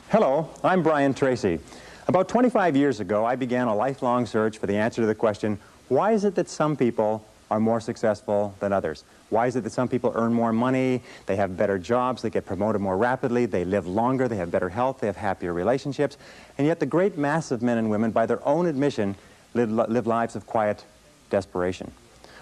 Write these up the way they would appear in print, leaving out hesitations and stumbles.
Hello, I'm Brian Tracy. About 25 years ago, I began a lifelong search for the answer to the question, why is it that some people are more successful than others? Why is it that some people earn more money, they have better jobs, they get promoted more rapidly, they live longer, they have better health, they have happier relationships, and yet the great mass of men and women, by their own admission, live lives of quiet desperation?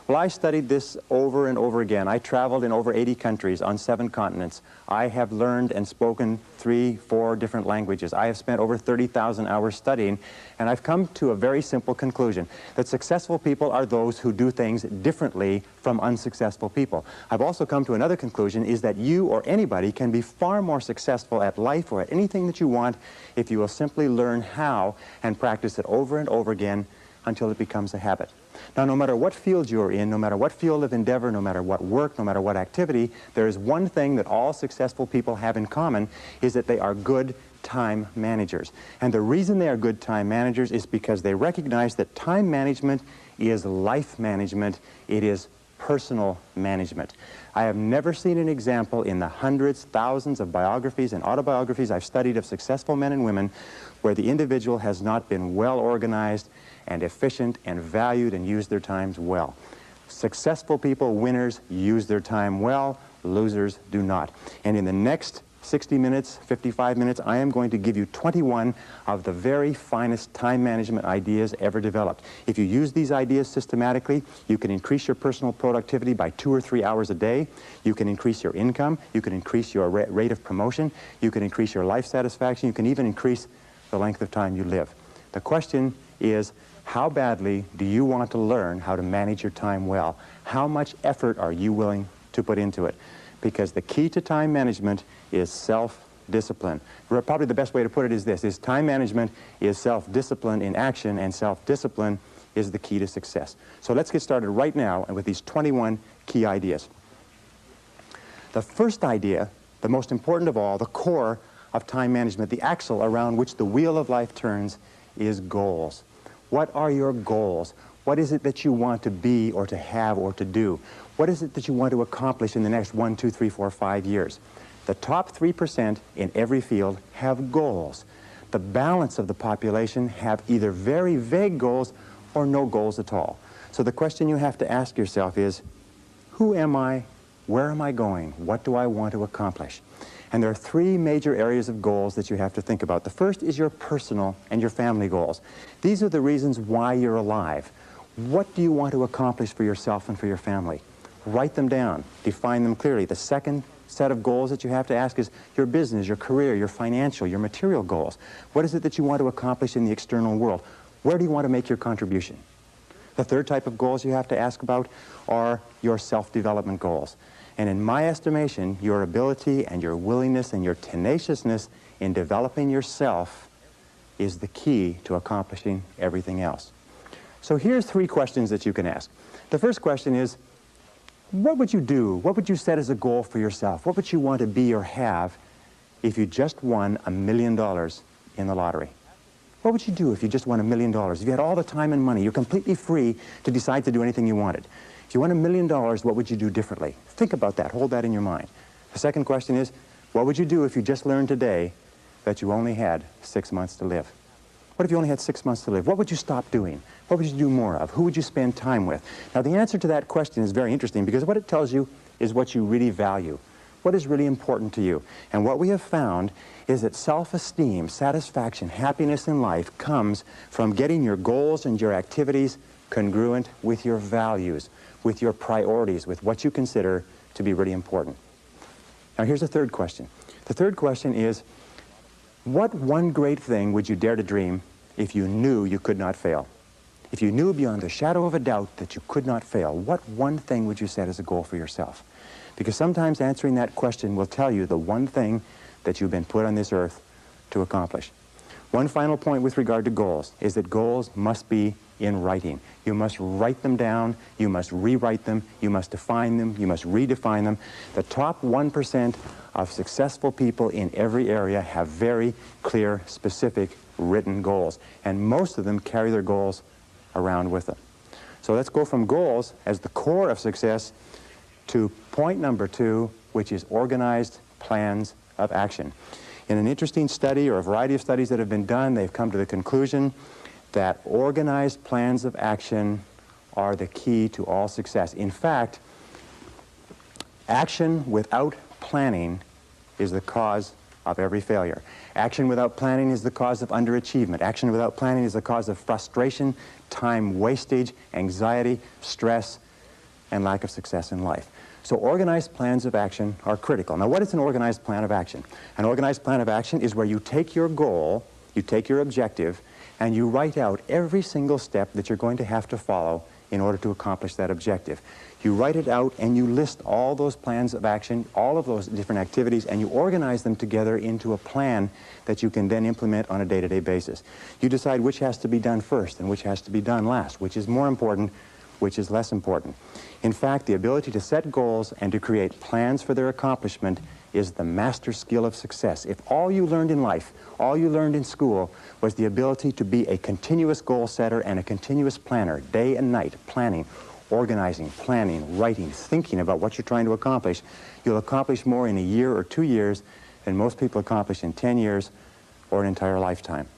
Well, I studied this over and over again. I traveled in over 80 countries on 7 continents. I have learned and spoken 3, 4 different languages. I have spent over 30,000 hours studying, and I've come to a very simple conclusion, that successful people are those who do things differently from unsuccessful people. I've also come to another conclusion, is that you or anybody can be far more successful at life or at anything that you want if you will simply learn how and practice it over and over again until it becomes a habit. Now, no matter what field you're in, no matter what field of endeavor, no matter what work, no matter what activity, there is one thing that all successful people have in common, is that they are good time managers. And the reason they are good time managers is because they recognize that time management is life management. It is personal management. I have never seen an example in the hundreds, thousands of biographies and autobiographies I've studied of successful men and women where the individual has not been well organized and efficient and valued and used their times well. Successful people, winners, use their time well. Losers do not. And in the next 60 minutes, 55 minutes, I am going to give you 21 of the very finest time management ideas ever developed. If you use these ideas systematically, you can increase your personal productivity by 2 or 3 hours a day. You can increase your income. You can increase your rate of promotion. You can increase your life satisfaction. You can even increase the length of time you live. The question is, how badly do you want to learn how to manage your time well? How much effort are you willing to put into it? Because the key to time management is self-discipline. Probably the best way to put it is this, is time management is self-discipline in action, and self-discipline is the key to success. So let's get started right now with these 21 key ideas. The first idea, the most important of all, the core of time management, the axle around which the wheel of life turns, is goals. What are your goals? What is it that you want to be or to have or to do? What is it that you want to accomplish in the next 1, 2, 3, 4, 5 years? The top 3% in every field have goals. The balance of the population have either very vague goals or no goals at all. So the question you have to ask yourself is, who am I? Where am I going? What do I want to accomplish? And there are 3 major areas of goals that you have to think about. The first is your personal and your family goals. These are the reasons why you're alive. What do you want to accomplish for yourself and for your family? Write them down. Define them clearly. The second set of goals that you have to ask is your business, your career, your financial, your material goals. What is it that you want to accomplish in the external world? Where do you want to make your contribution? The third type of goals you have to ask about are your self-development goals. And in my estimation, your ability and your willingness and your tenaciousness in developing yourself is the key to accomplishing everything else. So here's 3 questions that you can ask. The first question is, what would you do? What would you set as a goal for yourself? What would you want to be or have if you just won $1 million in the lottery? What would you do if you just won $1 million? If you had all the time and money, you're completely free to decide to do anything you wanted. If you won $1 million, what would you do differently? Think about that. Hold that in your mind. The second question is, what would you do if you just learned today that you only had 6 months to live? What if you only had 6 months to live? What would you stop doing? What would you do more of? Who would you spend time with? Now, the answer to that question is very interesting because what it tells you is what you really value. What is really important to you? And what we have found is that self-esteem, satisfaction, happiness in life comes from getting your goals and your activities congruent with your values, with your priorities, with what you consider to be really important. Now, here's the third question. The third question is, what one great thing would you dare to dream if you knew you could not fail? If you knew beyond a shadow of a doubt that you could not fail, what one thing would you set as a goal for yourself? Because sometimes answering that question will tell you the one thing that you've been put on this earth to accomplish. One final point with regard to goals is that goals must be in writing. You must write them down, you must rewrite them, you must define them, you must redefine them. The top 1% of successful people in every area have very clear, specific, written goals. And most of them carry their goals around with them. So let's go from goals as the core of success to point number 2, which is organized plans of action. In an interesting study, or a variety of studies that have been done, they've come to the conclusion that organized plans of action are the key to all success. In fact, action without planning is the cause of every failure. Action without planning is the cause of underachievement. Action without planning is the cause of frustration, time wastage, anxiety, stress, and lack of success in life. So organized plans of action are critical. Now, what is an organized plan of action? An organized plan of action is where you take your goal, you take your objective, and you write out every single step that you're going to have to follow in order to accomplish that objective. You write it out and you list all those plans of action, all of those different activities, and you organize them together into a plan that you can then implement on a day-to-day basis. You decide which has to be done first and which has to be done last, which is more important, which is less important. In fact, the ability to set goals and to create plans for their accomplishment is the master skill of success. If all you learned in life, all you learned in school, was the ability to be a continuous goal setter and a continuous planner, day and night, planning, organizing, planning, writing, thinking about what you're trying to accomplish, you'll accomplish more in a year or 2 years than most people accomplish in 10 years or an entire lifetime.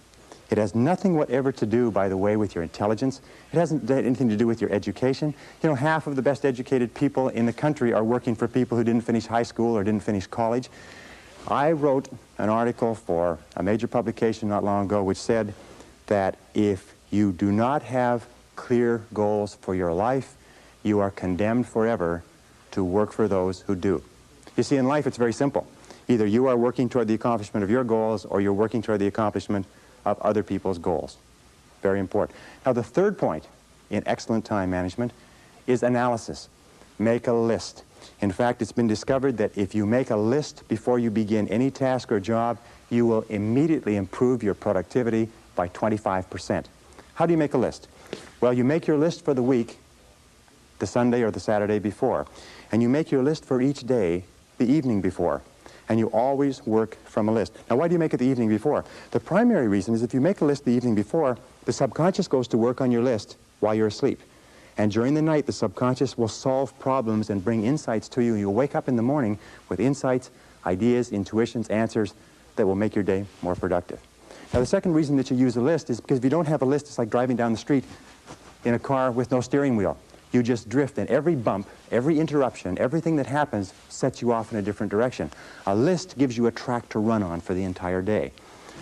It has nothing whatever to do, by the way, with your intelligence. It hasn't anything to do with your education. You know, half of the best educated people in the country are working for people who didn't finish high school or didn't finish college. I wrote an article for a major publication not long ago which said that if you do not have clear goals for your life, you are condemned forever to work for those who do. You see, in life it's very simple. Either you are working toward the accomplishment of your goals or you're working toward the accomplishment of other people's goals. Very important. Now, the third point in excellent time management is analysis. Make a list. In fact, it's been discovered that if you make a list before you begin any task or job, you will immediately improve your productivity by 25%. How do you make a list? Well, you make your list for the week, the Sunday or the Saturday before, and you make your list for each day the evening before. And you always work from a list. Now, why do you make it the evening before? The primary reason is if you make a list the evening before, the subconscious goes to work on your list while you're asleep. And during the night, the subconscious will solve problems and bring insights to you. You'll wake up in the morning with insights, ideas, intuitions, answers that will make your day more productive. Now, the second reason that you use a list is because if you don't have a list, it's like driving down the street in a car with no steering wheel. You just drift, and every bump, every interruption, everything that happens sets you off in a different direction. A list gives you a track to run on for the entire day.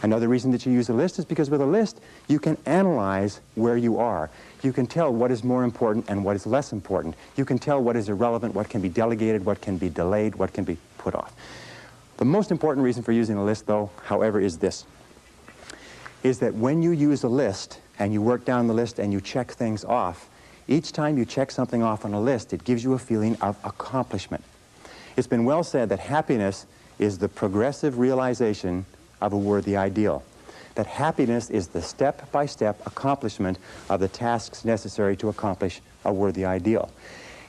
Another reason that you use a list is because with a list, you can analyze where you are. You can tell what is more important and what is less important. You can tell what is irrelevant, what can be delegated, what can be delayed, what can be put off. The most important reason for using a list, though, however, is this, is that when you use a list and you work down the list and you check things off, each time you check something off on a list, it gives you a feeling of accomplishment. It's been well said that happiness is the progressive realization of a worthy ideal. That happiness is the step-by-step accomplishment of the tasks necessary to accomplish a worthy ideal.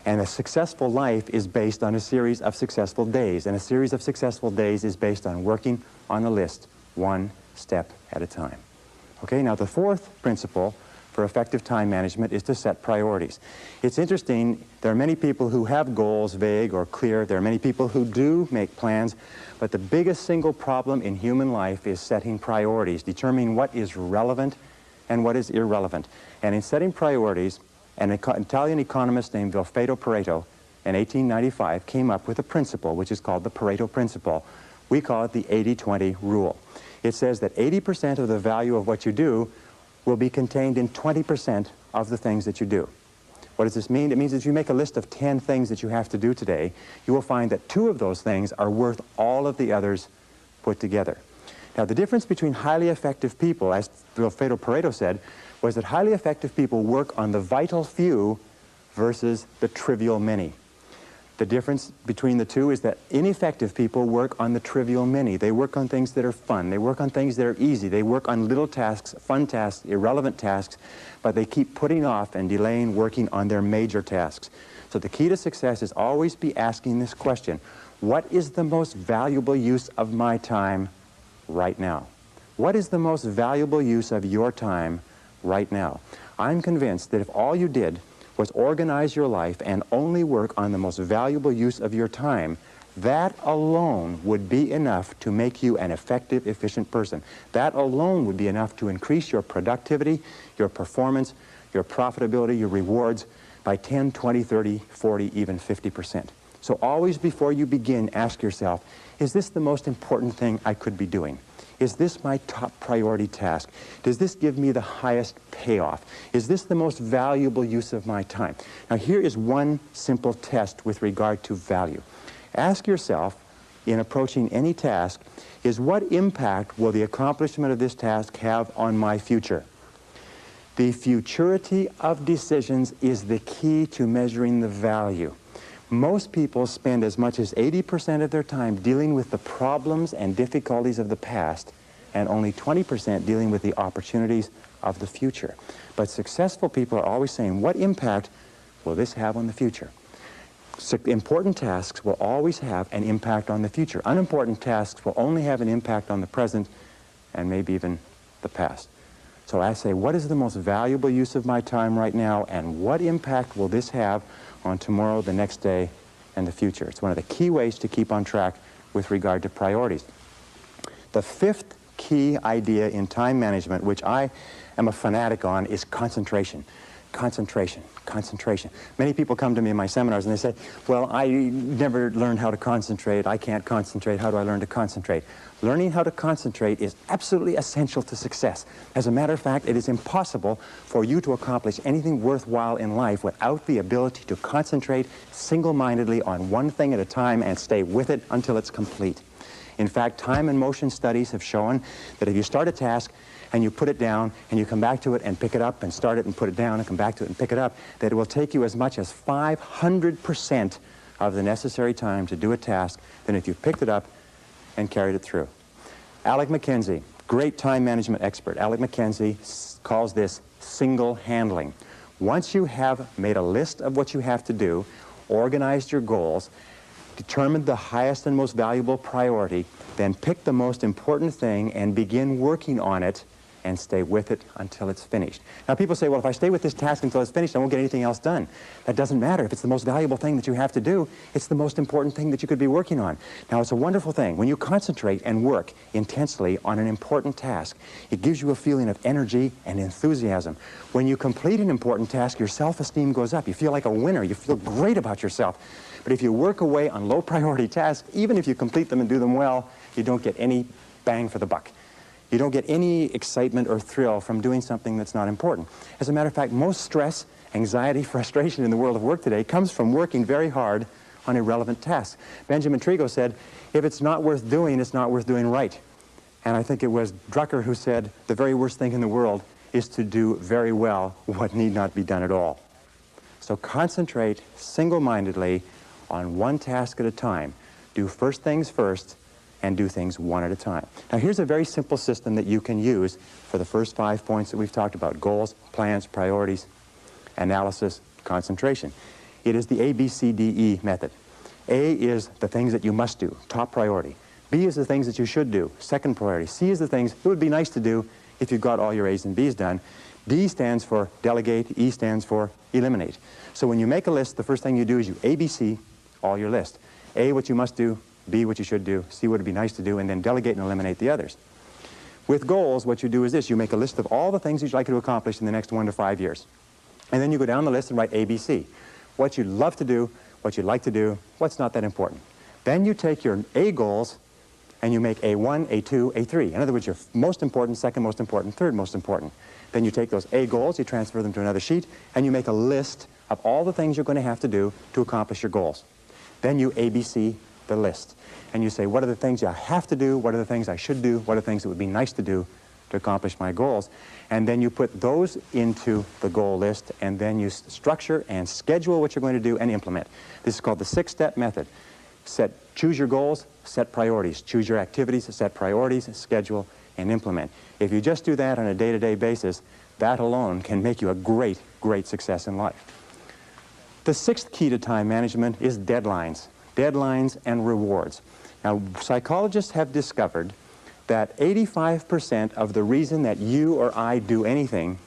And a successful life is based on a series of successful days, and a series of successful days is based on working on a list, one step at a time. Okay, now the fourth principle for effective time management is to set priorities. It's interesting, there are many people who have goals, vague or clear. There are many people who do make plans, but the biggest single problem in human life is setting priorities, determining what is relevant and what is irrelevant. And in setting priorities, an Italian economist named Vilfredo Pareto in 1895 came up with a principle which is called the Pareto principle. We call it the 80-20 rule. It says that 80% of the value of what you do will be contained in 20% of the things that you do. What does this mean? It means that if you make a list of 10 things that you have to do today, you will find that 2 of those things are worth all of the others put together. Now, the difference between highly effective people, as Vilfredo Pareto said, was that highly effective people work on the vital few versus the trivial many. The difference between the two is that ineffective people work on the trivial many. They work on things that are fun. They work on things that are easy. They work on little tasks, fun tasks, irrelevant tasks, but they keep putting off and delaying working on their major tasks. So the key to success is always be asking this question: what is the most valuable use of my time right now? What is the most valuable use of your time right now? I'm convinced that if all you did was organize your life and only work on the most valuable use of your time, That alone would be enough to make you an effective, efficient person. That alone would be enough to increase your productivity, your performance, your profitability, your rewards by 10, 20, 30, 40, even 50%. So always before you begin, ask yourself, is this the most important thing I could be doing? Is this my top priority task? Does this give me the highest payoff? Is this the most valuable use of my time? Now here is one simple test with regard to value. Ask yourself, in approaching any task, is what impact will the accomplishment of this task have on my future? The futurity of decisions is the key to measuring the value. Most people spend as much as 80% of their time dealing with the problems and difficulties of the past, and only 20% dealing with the opportunities of the future. But successful people are always saying, what impact will this have on the future? Important tasks will always have an impact on the future. Unimportant tasks will only have an impact on the present and maybe even the past. So I say, what is the most valuable use of my time right now, and what impact will this have on tomorrow, the next day, and the future? It's one of the key ways to keep on track with regard to priorities. The fifth key idea in time management, which I am a fanatic on, is concentration. Concentration, concentration. Many people come to me in my seminars and they say, well, I never learned how to concentrate. I can't concentrate. How do I learn to concentrate? Learning how to concentrate is absolutely essential to success. As a matter of fact, it is impossible for you to accomplish anything worthwhile in life without the ability to concentrate single-mindedly on one thing at a time and stay with it until it's complete. In fact, time and motion studies have shown that if you start a task and you put it down and you come back to it and pick it up and start it and put it down and come back to it and pick it up, that it will take you as much as 500% of the necessary time to do a task than if you picked it up and carried it through. Alec McKenzie, great time management expert, Alec McKenzie calls this single handling. Once you have made a list of what you have to do, organized your goals, determined the highest and most valuable priority, then pick the most important thing and begin working on it and stay with it until it's finished. Now people say, well, if I stay with this task until it's finished, I won't get anything else done. That doesn't matter. If it's the most valuable thing that you have to do, it's the most important thing that you could be working on. Now it's a wonderful thing. When you concentrate and work intensely on an important task, it gives you a feeling of energy and enthusiasm. When you complete an important task, your self-esteem goes up. You feel like a winner. You feel great about yourself. But if you work away on low priority tasks, even if you complete them and do them well, you don't get any bang for the buck. You don't get any excitement or thrill from doing something that's not important. As a matter of fact, most stress, anxiety, frustration in the world of work today comes from working very hard on irrelevant tasks. Benjamin Trigo said, if it's not worth doing, it's not worth doing right. And I think it was Drucker who said, the very worst thing in the world is to do very well what need not be done at all. So concentrate single-mindedly on one task at a time. Do first things first, and do things one at a time. Now here's a very simple system that you can use for the first 5 points that we've talked about: goals, plans, priorities, analysis, concentration. It is the ABCDE method. A is the things that you must do, top priority. B is the things that you should do, second priority. C is the things it would be nice to do if you got all your A's and B's done. D stands for delegate, E stands for eliminate. So when you make a list, the first thing you do is you ABC all your list. A, what you must do, B, what you should do, C, what would be nice to do, and then delegate and eliminate the others. With goals, what you do is this: you make a list of all the things you'd like to accomplish in the next 1 to 5 years. And then you go down the list and write ABC. What you'd love to do, what you'd like to do, what's not that important. Then you take your A goals and you make A1, A2, A3. In other words, your most important, second most important, third most important. Then you take those A goals, you transfer them to another sheet, and you make a list of all the things you're going to have to do to accomplish your goals. Then you ABC the list. And you say, what are the things I have to do? What are the things I should do? What are the things that would be nice to do to accomplish my goals? And then you put those into the goal list, and then you structure and schedule what you're going to do and implement. This is called the 6-step method. Choose your goals, set priorities. Choose your activities, set priorities, schedule, and implement. If you just do that on a day-to-day basis, that alone can make you a great, great success in life. The 6th key to time management is deadlines. Deadlines and rewards. Now, psychologists have discovered that 85% of the reason that you or I do anything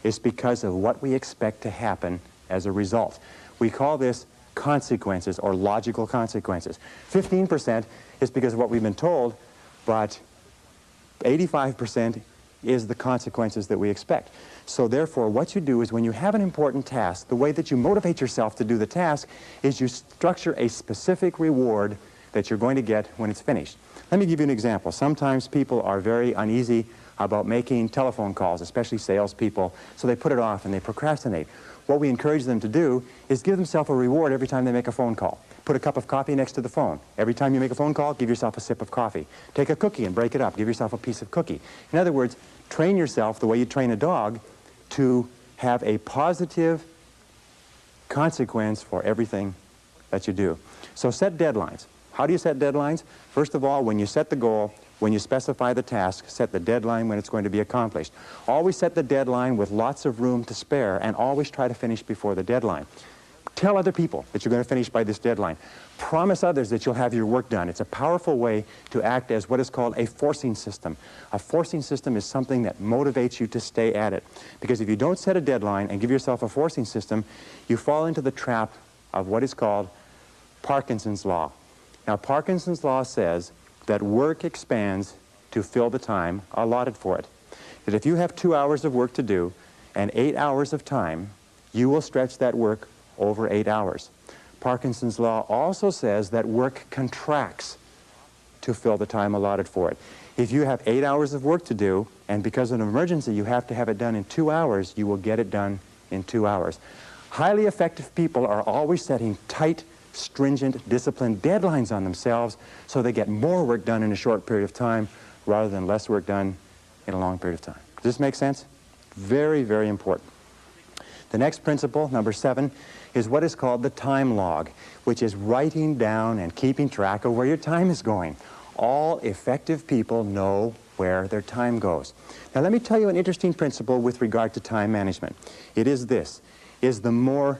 is because of what we expect to happen as a result. We call this consequences or logical consequences. 15% is because of what we've been told, but 85% is the consequences that we expect. So therefore, what you do is when you have an important task, the way that you motivate yourself to do the task is you structure a specific reward that you're going to get when it's finished. Let me give you an example. Sometimes people are very uneasy about making telephone calls, especially salespeople, so they put it off and they procrastinate. What we encourage them to do is give themselves a reward every time they make a phone call. Put a cup of coffee next to the phone. Every time you make a phone call, give yourself a sip of coffee. Take a cookie and break it up. Give yourself a piece of cookie. In other words, train yourself the way you train a dog to have a positive consequence for everything that you do. So set deadlines. How do you set deadlines? First of all, when you set the goal, when you specify the task, set the deadline when it's going to be accomplished. Always set the deadline with lots of room to spare, and always try to finish before the deadline. Tell other people that you're going to finish by this deadline. Promise others that you'll have your work done. It's a powerful way to act as what is called a forcing system. A forcing system is something that motivates you to stay at it. Because if you don't set a deadline and give yourself a forcing system, you fall into the trap of what is called Parkinson's law. Now, Parkinson's law says that work expands to fill the time allotted for it. That if you have 2 hours of work to do and 8 hours of time, you will stretch that work over 8 hours. Parkinson's law also says that work contracts to fill the time allotted for it. If you have 8 hours of work to do, and because of an emergency you have to have it done in 2 hours, you will get it done in 2 hours. Highly effective people are always setting tight, stringent, disciplined deadlines on themselves so they get more work done in a short period of time rather than less work done in a long period of time. Does this make sense? Very, very important. The next principle, number 7, is what is called the time log, which is writing down and keeping track of where your time is going. All effective people know where their time goes. Now let me tell you an interesting principle with regard to time management. It is this, is the more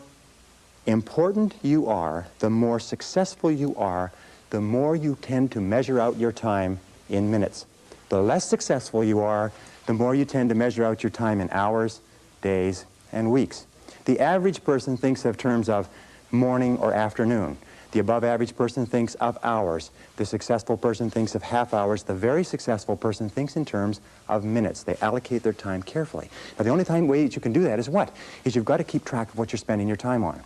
important you are, the more successful you are, the more you tend to measure out your time in minutes. The less successful you are, the more you tend to measure out your time in hours, days, and weeks. The average person thinks of terms of morning or afternoon. The above average person thinks of hours. The successful person thinks of half hours. The very successful person thinks in terms of minutes. They allocate their time carefully. Now the only way that you can do that is what? Is you've got to keep track of what you're spending your time on.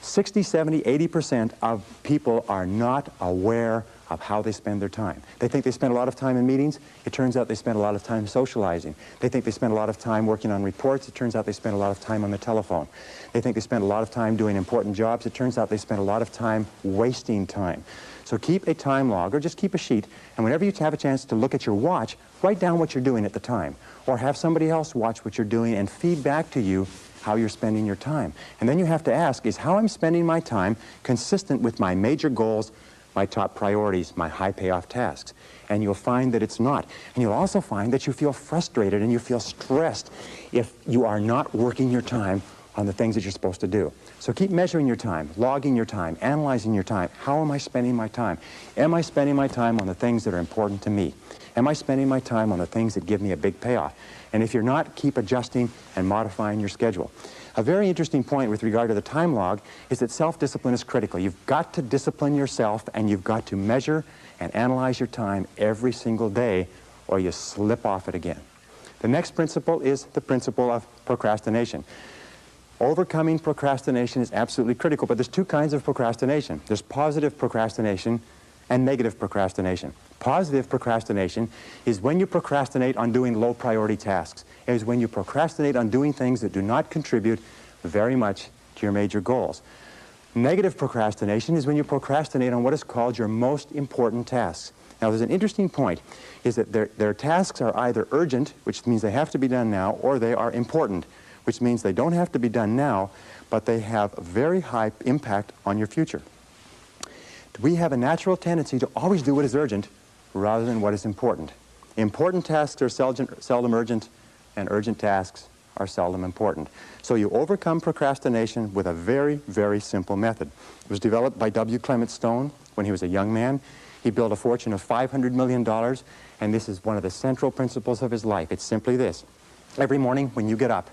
60, 70, 80% of people are not aware of how they spend their time. They think they spend a lot of time in meetings. It turns out they spend a lot of time socializing. They think they spend a lot of time working on reports. It turns out they spend a lot of time on the telephone. They think they spend a lot of time doing important jobs. It turns out they spend a lot of time wasting time. So keep a time log, or just keep a sheet, and whenever you have a chance to look at your watch, write down what you're doing at the time. Or have somebody else watch what you're doing and feed back to you how you're spending your time. And then you have to ask, is how I'm spending my time consistent with my major goals, my top priorities, my high payoff tasks? And you'll find that it's not. And you'll also find that you feel frustrated and you feel stressed if you are not working your time on the things that you're supposed to do. So keep measuring your time, logging your time, analyzing your time. How am I spending my time? Am I spending my time on the things that are important to me? Am I spending my time on the things that give me a big payoff? And if you're not, keep adjusting and modifying your schedule. A very interesting point with regard to the time log is that self-discipline is critical. You've got to discipline yourself, and you've got to measure and analyze your time every single day, or you slip off it again. The next principle is the principle of procrastination. Overcoming procrastination is absolutely critical, but there's two kinds of procrastination. There's positive procrastination and negative procrastination. Positive procrastination is when you procrastinate on doing low priority tasks. It is when you procrastinate on doing things that do not contribute very much to your major goals. Negative procrastination is when you procrastinate on what is called your most important tasks. Now there's an interesting point, is that their tasks are either urgent, which means they have to be done now, or they are important, which means they don't have to be done now, but they have a very high impact on your future. We have a natural tendency to always do what is urgent rather than what is important. Important tasks are seldom urgent, and urgent tasks are seldom important. So you overcome procrastination with a very, very simple method. It was developed by W. Clement Stone when he was a young man. He built a fortune of $500 million, and this is one of the central principles of his life. It's simply this. Every morning when you get up,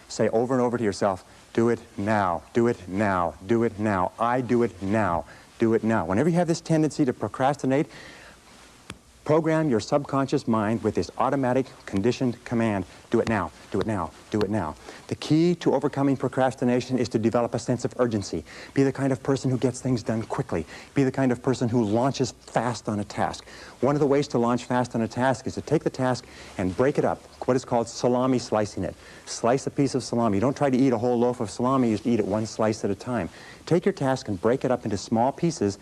say over and over to yourself, Do it now. Do it now. Do it now. I do it now. Do it now. Whenever you have this tendency to procrastinate, program your subconscious mind with this automatic conditioned command, do it now, do it now, do it now. The key to overcoming procrastination is to develop a sense of urgency. Be the kind of person who gets things done quickly. Be the kind of person who launches fast on a task. One of the ways to launch fast on a task is to take the task and break it up, what is called salami slicing it. Slice a piece of salami. You don't try to eat a whole loaf of salami, you just eat it one slice at a time. Take your task and break it up into small pieces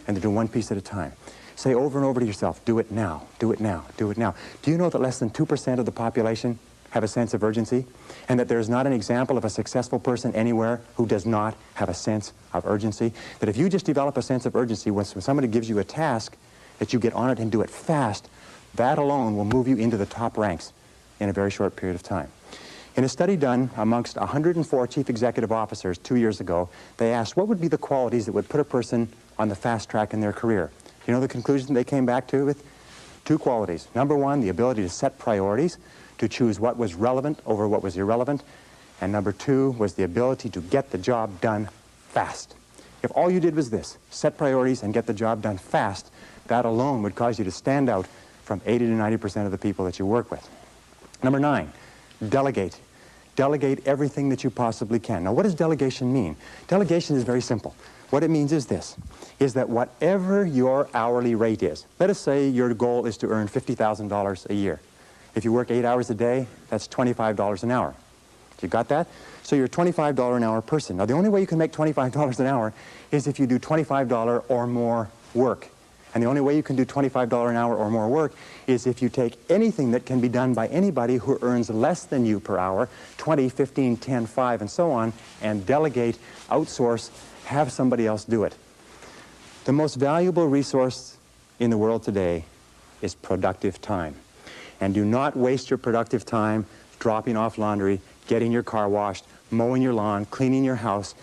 and do one piece at a time. Say over and over to yourself, do it now, do it now, do it now. Do you know that less than 2% of the population have a sense of urgency? And that there's not an example of a successful person anywhere who does not have a sense of urgency? That if you just develop a sense of urgency, when somebody gives you a task, that you get on it and do it fast, that alone will move you into the top ranks in a very short period of time. In a study done amongst 104 chief executive officers 2 years ago, they asked what would be the qualities that would put a person on the fast track in their career. You know the conclusion they came back to with? 2 qualities. Number 1, the ability to set priorities, to choose what was relevant over what was irrelevant. And number 2 was the ability to get the job done fast. If all you did was this, set priorities and get the job done fast, that alone would cause you to stand out from 80 to 90% of the people that you work with. Number 9, delegate. Delegate everything that you possibly can. Now, what does delegation mean? Delegation is very simple. What it means is this, is that whatever your hourly rate is, let us say your goal is to earn $50,000 a year. If you work 8 hours a day, that's $25 an hour. You got that? So you're a $25 an hour person. Now, the only way you can make $25 an hour is if you do $25 or more work. And the only way you can do $25 an hour or more work is if you take anything that can be done by anybody who earns less than you per hour, 20, 15, 10, 5, and so on, and delegate, outsource, have somebody else do it. The most valuable resource in the world today is productive time. And do not waste your productive time dropping off laundry, getting your car washed, mowing your lawn, cleaning your house.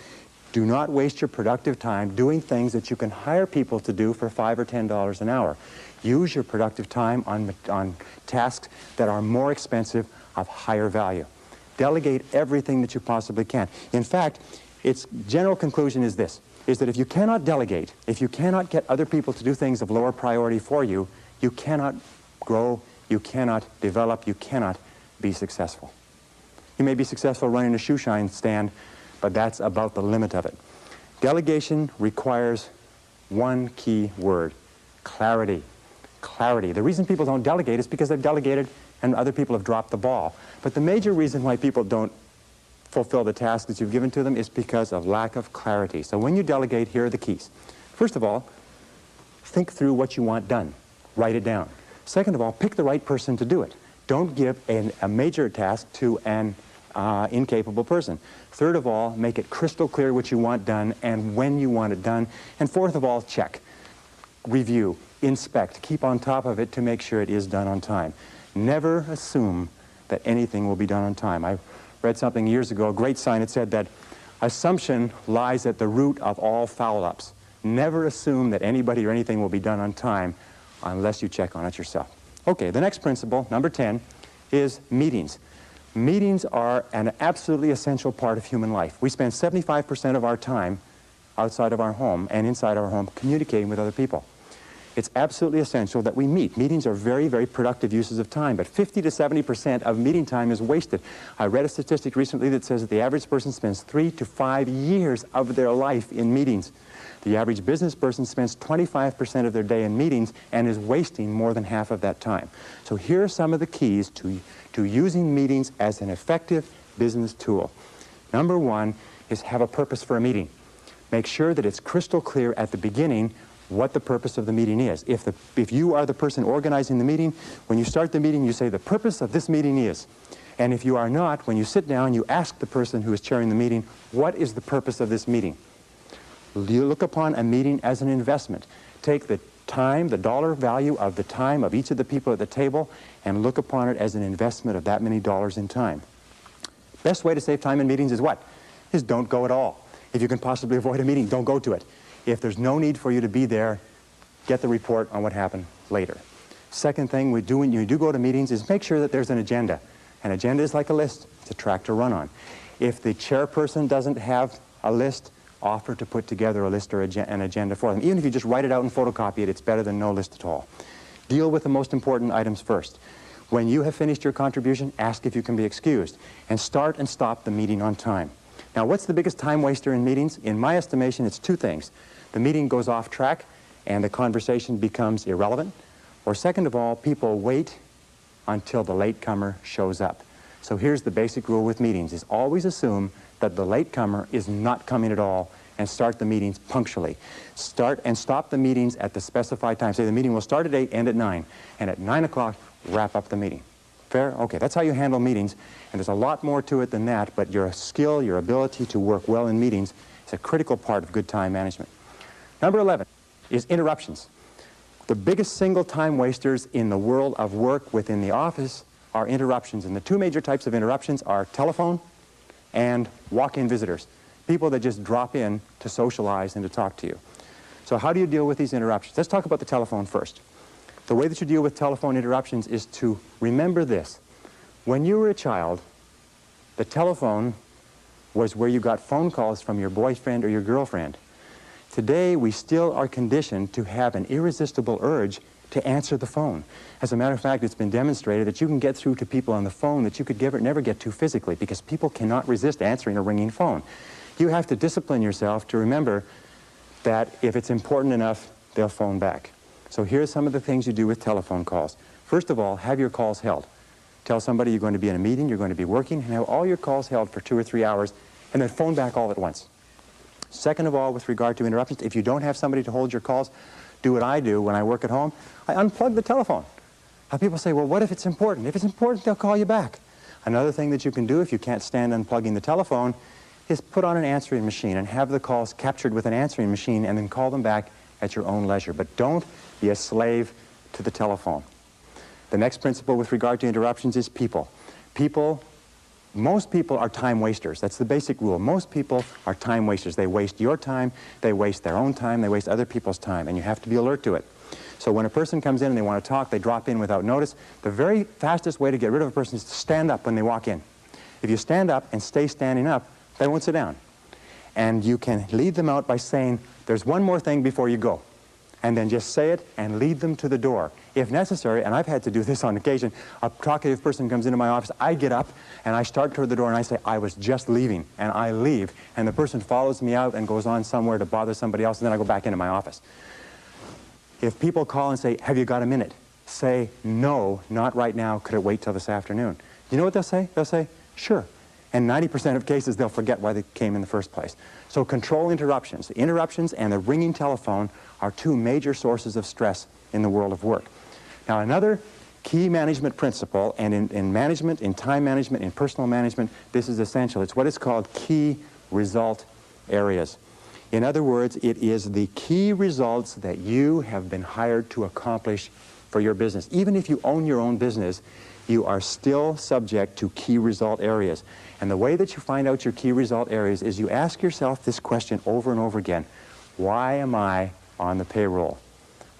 Do not waste your productive time doing things that you can hire people to do for $5 or $10 an hour. Use your productive time on tasks that are more expensive, of higher value. Delegate everything that you possibly can. In fact, its general conclusion is this, is that if you cannot delegate, if you cannot get other people to do things of lower priority for you, you cannot grow, you cannot develop, you cannot be successful. You may be successful running a shoe shine stand, but that's about the limit of it. Delegation requires one key word, clarity. Clarity. The reason people don't delegate is because they've delegated and other people have dropped the ball. But the major reason why people don't fulfill the task that you've given to them is because of lack of clarity. So when you delegate, here are the keys. First of all, think through what you want done. Write it down. Second of all, pick the right person to do it. Don't give a major task to an incapable person. Third of all, make it crystal clear what you want done and when you want it done. And fourth of all, check, review, inspect, keep on top of it to make sure it is done on time. Never assume that anything will be done on time. I read something years ago, a great sign. It said that assumption lies at the root of all foul-ups. Never assume that anybody or anything will be done on time unless you check on it yourself. Okay, the next principle, number 10, is meetings. Meetings are an absolutely essential part of human life. We spend 75% of our time outside of our home and inside our home communicating with other people. It's absolutely essential that we meet. Meetings are very, very productive uses of time, but 50 to 70% of meeting time is wasted. I read a statistic recently that says that the average person spends 3 to 5 years of their life in meetings. The average business person spends 25% of their day in meetings and is wasting more than half of that time. So here are some of the keys to using meetings as an effective business tool. Number 1 is have a purpose for a meeting. Make sure that it's crystal clear at the beginning what the purpose of the meeting is. If you are the person organizing the meeting, when you start the meeting, you say the purpose of this meeting is. And if you are not, when you sit down, you ask the person who is chairing the meeting, what is the purpose of this meeting? You look upon a meeting as an investment. Take the time, the dollar value of the time of each of the people at the table, and look upon it as an investment of that many dollars in time. Best way to save time in meetings is what? Is don't go at all. If you can possibly avoid a meeting, don't go to it. If there's no need for you to be there, get the report on what happened later. Second thing we do when you do go to meetings is make sure that there's an agenda. An agenda is like a list. It's a track to run on. If the chairperson doesn't have a list, offer to put together a list or an agenda for them. Even if you just write it out and photocopy it, it's better than no list at all. Deal with the most important items first. When you have finished your contribution, ask if you can be excused. And start and stop the meeting on time. Now, what's the biggest time waster in meetings? In my estimation, it's two things. The meeting goes off track and the conversation becomes irrelevant. Or second of all, people wait until the latecomer shows up. So here's the basic rule with meetings, is always assume that the latecomer is not coming at all, and start the meetings punctually. Start and stop the meetings at the specified time. Say the meeting will start at 8, end at 9, and at 9 o'clock, wrap up the meeting. Fair? Okay, that's how you handle meetings, and there's a lot more to it than that, but your skill, your ability to work well in meetings is a critical part of good time management. Number 11 is interruptions. The biggest single time wasters in the world of work within the office are interruptions, and the two major types of interruptions are telephone and walk-in visitors, people that just drop in to socialize and to talk to you. So how do you deal with these interruptions? Let's talk about the telephone first. The way that you deal with telephone interruptions is to remember this. When you were a child, the telephone was where you got phone calls from your boyfriend or your girlfriend. Today, we still are conditioned to have an irresistible urge to answer the phone. As a matter of fact, it's been demonstrated that you can get through to people on the phone that you could never get to physically, because people cannot resist answering a ringing phone. You have to discipline yourself to remember that if it's important enough, they'll phone back. So here's some of the things you do with telephone calls. First of all, have your calls held. Tell somebody you're going to be in a meeting, you're going to be working, and have all your calls held for 2 or 3 hours, and then phone back all at once. Second of all, with regard to interruptions, if you don't have somebody to hold your calls, do what I do when I work at home. I unplug the telephone. Now people say, well, what if it's important? If it's important, they'll call you back. Another thing that you can do if you can't stand unplugging the telephone is put on an answering machine and have the calls captured with an answering machine and then call them back at your own leisure. But don't be a slave to the telephone. The next principle with regard to interruptions is people. Most people are time wasters. That's the basic rule. Most people are time wasters. They waste your time, they waste their own time, they waste other people's time, and you have to be alert to it. So when a person comes in and they want to talk, they drop in without notice. The very fastest way to get rid of a person is to stand up when they walk in. If you stand up and stay standing up, they won't sit down. And you can lead them out by saying, there's one more thing before you go. And then just say it and lead them to the door. If necessary, and I've had to do this on occasion, a talkative person comes into my office, I get up and I start toward the door and I say, I was just leaving, and I leave, and the person follows me out and goes on somewhere to bother somebody else, and then I go back into my office. If people call and say, have you got a minute? Say, no, not right now, could it wait till this afternoon? You know what they'll say? They'll say, sure. And 90% of cases, they'll forget why they came in the first place. So control interruptions. The interruptions and the ringing telephone are two major sources of stress in the world of work. Now, another key management principle, and in management, in time management, in personal management, this is essential. It's what is called key result areas. In other words, it is the key results that you have been hired to accomplish for your business. Even if you own your own business, you are still subject to key result areas. And the way that you find out your key result areas is you ask yourself this question over and over again. Why am I on the payroll?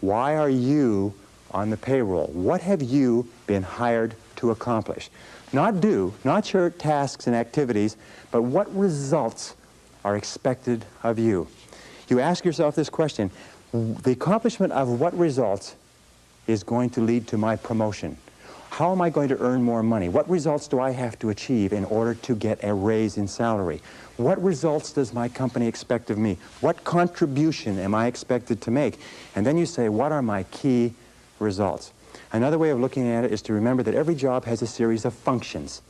Why are you on the payroll? What have you been hired to accomplish? Not do, not your tasks and activities, but what results are expected of you? You ask yourself this question. The accomplishment of what results is going to lead to my promotion? How am I going to earn more money? What results do I have to achieve in order to get a raise in salary? What results does my company expect of me? What contribution am I expected to make? And then you say, what are my key results? Another way of looking at it is to remember that every job has a series of functions.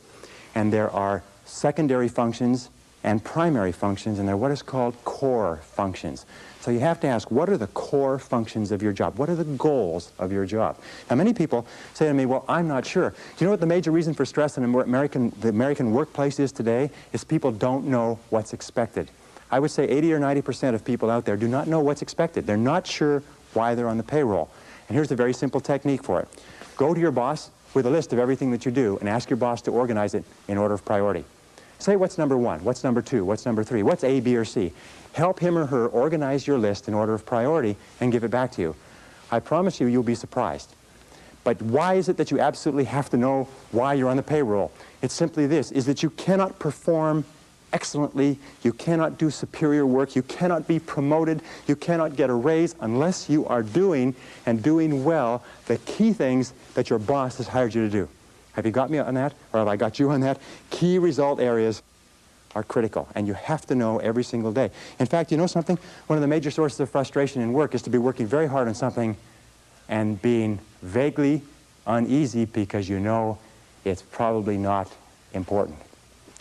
And there are secondary functions and primary functions, and they're what is called core functions. So you have to ask, what are the core functions of your job? What are the goals of your job? Now, many people say to me, well, I'm not sure. Do you know what the major reason for stress in the American workplace is today? Is people don't know what's expected. I would say 80 or 90% of people out there do not know what's expected. They're not sure why they're on the payroll. And here's a very simple technique for it. Go to your boss with a list of everything that you do and ask your boss to organize it in order of priority. Say what's number 1, what's number 2, what's number 3, what's A, B, or C. Help him or her organize your list in order of priority and give it back to you. I promise you, you'll be surprised. But why is it that you absolutely have to know why you're on the payroll? It's simply this, is that you cannot perform excellently, you cannot do superior work, you cannot be promoted, you cannot get a raise unless you are doing and doing well the key things that your boss has hired you to do. Have you got me on that? Or have I got you on that? Key result areas are critical, and you have to know every single day. In fact, you know something? One of the major sources of frustration in work is to be working very hard on something and being vaguely uneasy because you know it's probably not important.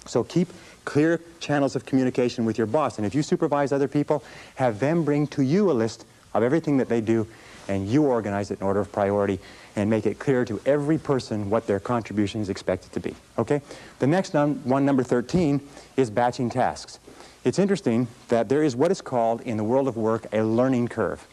So keep clear channels of communication with your boss, and if you supervise other people, have them bring to you a list of everything that they do, and you organize it in order of priority and make it clear to every person what their contribution is expected to be. Okay? The next one, number 13, is batching tasks. It's interesting that there is what is called in the world of work a learning curve.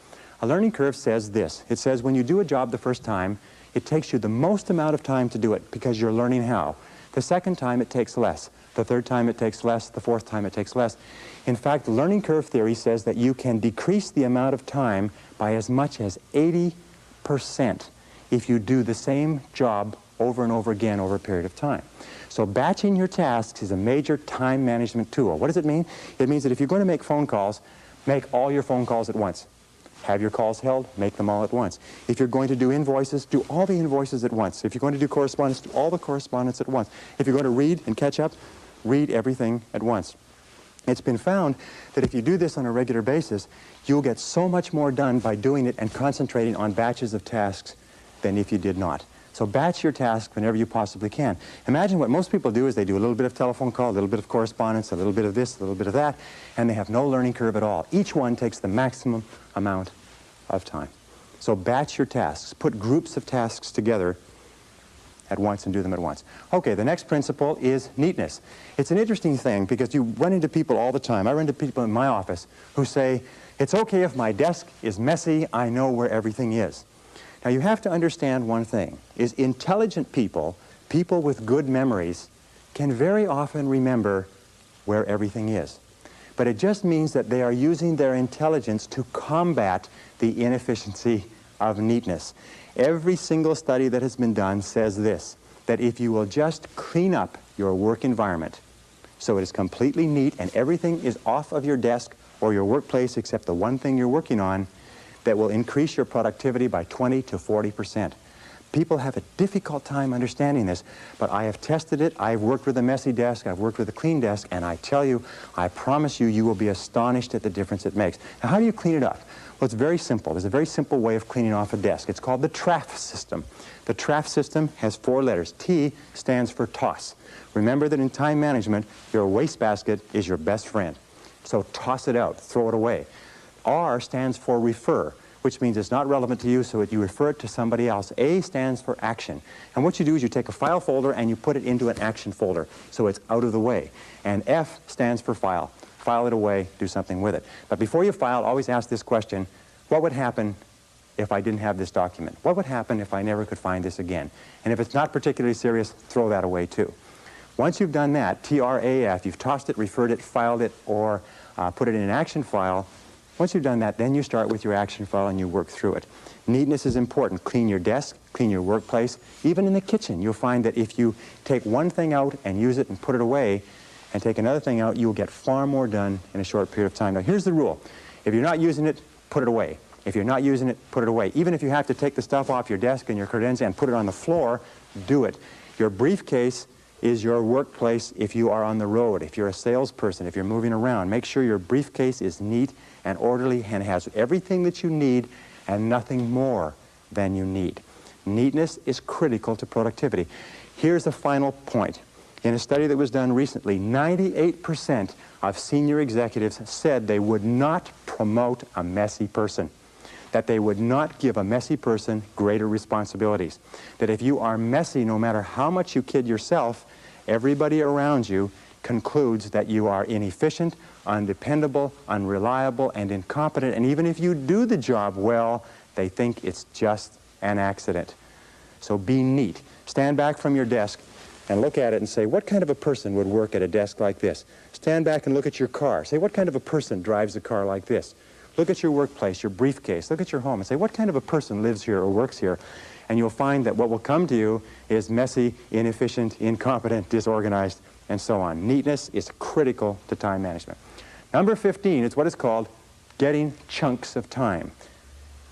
A learning curve says this. It says when you do a job the first time, it takes you the most amount of time to do it because you're learning how. The second time it takes less. The third time it takes less. The fourth time it takes less. In fact, learning curve theory says that you can decrease the amount of time by as much as 80% if you do the same job over and over again over a period of time. So batching your tasks is a major time management tool. What does it mean? It means that if you're going to make phone calls, make all your phone calls at once. Have your calls held, make them all at once. If you're going to do invoices, do all the invoices at once. If you're going to do correspondence, do all the correspondence at once. If you're going to read and catch up, read everything at once. It's been found that if you do this on a regular basis, you'll get so much more done by doing it and concentrating on batches of tasks than if you did not. So batch your tasks whenever you possibly can. Imagine what most people do is they do a little bit of telephone call, a little bit of correspondence, a little bit of this, a little bit of that, and they have no learning curve at all. Each one takes the maximum amount of time. So batch your tasks. Put groups of tasks together at once and do them at once. Okay, the next principle is neatness. It's an interesting thing because you run into people all the time. I run into people in my office who say, it's okay if my desk is messy, I know where everything is. Now you have to understand one thing, is intelligent people, people with good memories, can very often remember where everything is. But it just means that they are using their intelligence to combat the inefficiency of neatness. Every single study that has been done says this, that if you will just clean up your work environment so it is completely neat and everything is off of your desk or your workplace except the one thing you're working on, that will increase your productivity by 20 to 40%. People have a difficult time understanding this, but I have tested it. I've worked with a messy desk, I've worked with a clean desk, and I tell you, I promise you, you will be astonished at the difference it makes. Now, how do you clean it up? Well, it's very simple. There's a very simple way of cleaning off a desk. It's called the TRAF system. The TRAF system has 4 letters. T stands for toss. Remember that in time management, your wastebasket is your best friend. So toss it out, throw it away. R stands for refer, which means it's not relevant to you, so you refer it to somebody else. A stands for action. And what you do is you take a file folder and you put it into an action folder, so it's out of the way. And F stands for file. File it away, do something with it. But before you file, always ask this question, what would happen if I didn't have this document? What would happen if I never could find this again? And if it's not particularly serious, throw that away too. Once you've done that, TRAF, you've tossed it, referred it, filed it, or put it in an action file. Once you've done that, then you start with your action file and you work through it. Neatness is important. Clean your desk, clean your workplace. Even in the kitchen, you'll find that if you take one thing out and use it and put it away, and take another thing out, you'll get far more done in a short period of time. Now, here's the rule. If you're not using it, put it away. If you're not using it, put it away. Even if you have to take the stuff off your desk and your credentials and put it on the floor, do it. Your briefcase is your workplace if you are on the road, if you're a salesperson, if you're moving around. Make sure your briefcase is neat and orderly and has everything that you need and nothing more than you need. Neatness is critical to productivity. Here's a final point. In a study that was done recently, 98% of senior executives said they would not promote a messy person, that they would not give a messy person greater responsibilities, that if you are messy, no matter how much you kid yourself, everybody around you concludes that you are inefficient, undependable, unreliable, and incompetent, and even if you do the job well, they think it's just an accident. So be neat. Stand back from your desk and look at it and say, what kind of a person would work at a desk like this? Stand back and look at your car. Say, what kind of a person drives a car like this? Look at your workplace, your briefcase. Look at your home and say, what kind of a person lives here or works here? And you'll find that what will come to you is messy, inefficient, incompetent, disorganized, and so on. Neatness is critical to time management. Number 15 is what is called getting chunks of time.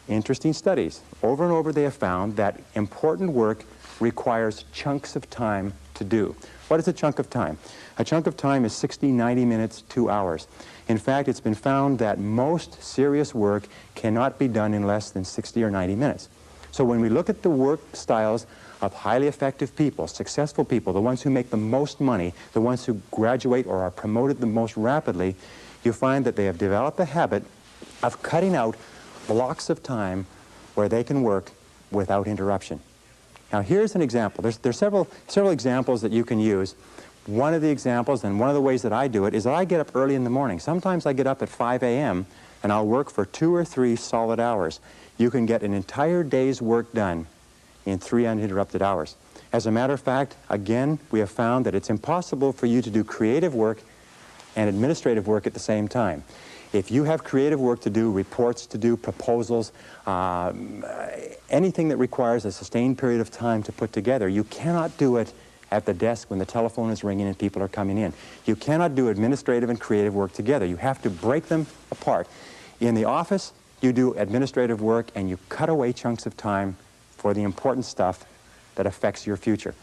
Interesting studies. Over and over they have found that important work requires chunks of time to do. What is a chunk of time? A chunk of time is 60, 90 minutes, 2 hours. In fact, it's been found that most serious work cannot be done in less than 60 or 90 minutes. So when we look at the work styles of highly effective people, successful people, the ones who make the most money, the ones who graduate or are promoted the most rapidly, you find that they have developed a habit of cutting out blocks of time where they can work without interruption. Now here's an example. There's several examples that you can use. One of the examples, and one of the ways that I do it, is that I get up early in the morning. Sometimes I get up at 5 a.m. and I'll work for 2 or 3 solid hours. You can get an entire day's work done in 3 uninterrupted hours. As a matter of fact, again, we have found that it's impossible for you to do creative work and administrative work at the same time. If you have creative work to do, reports to do, proposals, anything that requires a sustained period of time to put together, you cannot do it at the desk when the telephone is ringing and people are coming in. You cannot do administrative and creative work together. You have to break them apart. In the office, you do administrative work and you cut away chunks of time for the important stuff that affects your future.